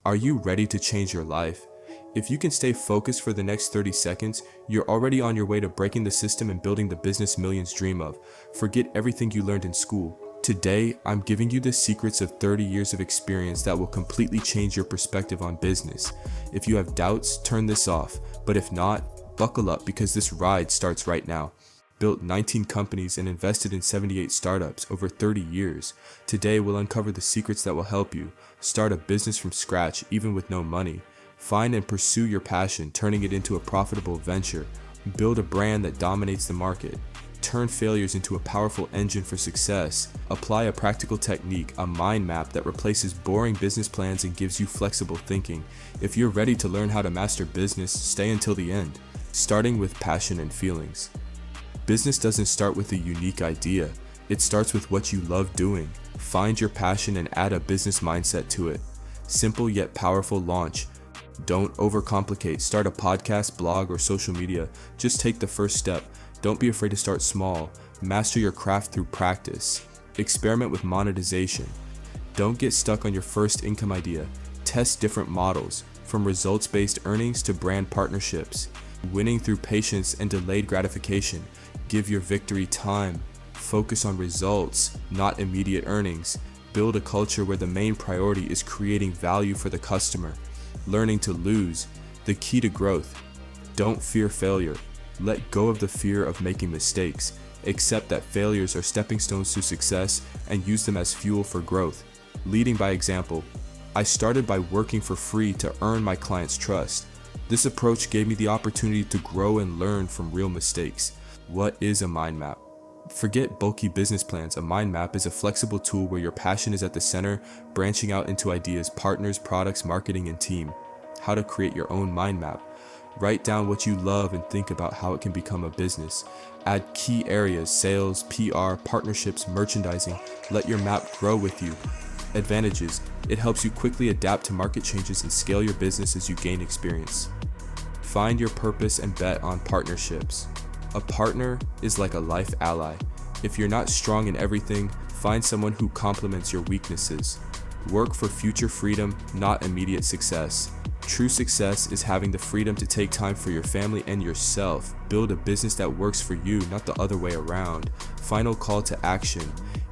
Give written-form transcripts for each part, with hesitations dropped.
Are you ready to change your life? If you can stay focused for the next 30 seconds, you're already on your way to breaking the system and building the business millions dream of. Forget everything you learned in school. Today, I'm giving you the secrets of 30 years of experience that will completely change your perspective on business. If you have doubts, turn this off. But if not, buckle up because this ride starts right now. Built 19 companies and invested in 78 startups over 30 years. Today we'll uncover the secrets that will help you start a business from scratch even with no money. Find and pursue your passion, turning it into a profitable venture. Build a brand that dominates the market. Turn failures into a powerful engine for success. Apply a practical technique, a mind map that replaces boring business plans and gives you flexible thinking. If you're ready to learn how to master business, stay until the end, starting with passion and feelings. Business doesn't start with a unique idea. It starts with what you love doing. Find your passion and add a business mindset to it. Simple yet powerful launch. Don't overcomplicate. Start a podcast, blog, or social media. Just take the first step. Don't be afraid to start small. Master your craft through practice. Experiment with monetization. Don't get stuck on your first income idea. Test different models, from results-based earnings to brand partnerships. Winning through patience and delayed gratification. Give your victory time. Focus on results, not immediate earnings. Build a culture where the main priority is creating value for the customer. Learning to lose, the key to growth. Don't fear failure. Let go of the fear of making mistakes. Accept that failures are stepping stones to success and use them as fuel for growth. Leading by example. I started by working for free to earn my clients' trust. This approach gave me the opportunity to grow and learn from real mistakes. What is a mind map? Forget bulky business plans. A mind map is a flexible tool where your passion is at the center, branching out into ideas, partners, products, marketing, and team. How to create your own mind map. Write down what you love and think about how it can become a business. Add key areas, sales, PR, partnerships, merchandising. Let your map grow with you. Advantages. It helps you quickly adapt to market changes and scale your business as you gain experience. Find your purpose and bet on partnerships. A partner is like a life ally. If you're not strong in everything, find someone who complements your weaknesses. Work for future freedom, not immediate success. True success is having the freedom to take time for your family and yourself. Build a business that works for you, not the other way around. Final call to action.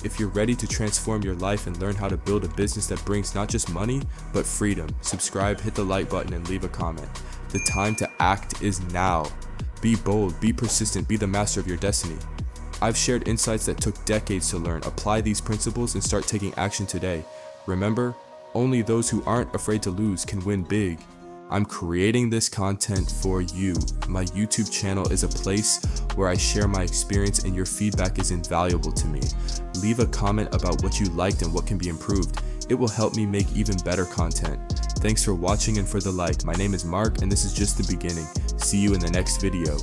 If you're ready to transform your life and learn how to build a business that brings not just money, but freedom, subscribe, hit the like button, and leave a comment. The time to act is now. Be bold, be persistent, be the master of your destiny. I've shared insights that took decades to learn. Apply these principles and start taking action today. Remember, only those who aren't afraid to lose can win big. I'm creating this content for you. My YouTube channel is a place where I share my experience and your feedback is invaluable to me. Leave a comment about what you liked and what can be improved. It will help me make even better content. Thanks for watching and for the like. My name is Mark and this is just the beginning. See you in the next video.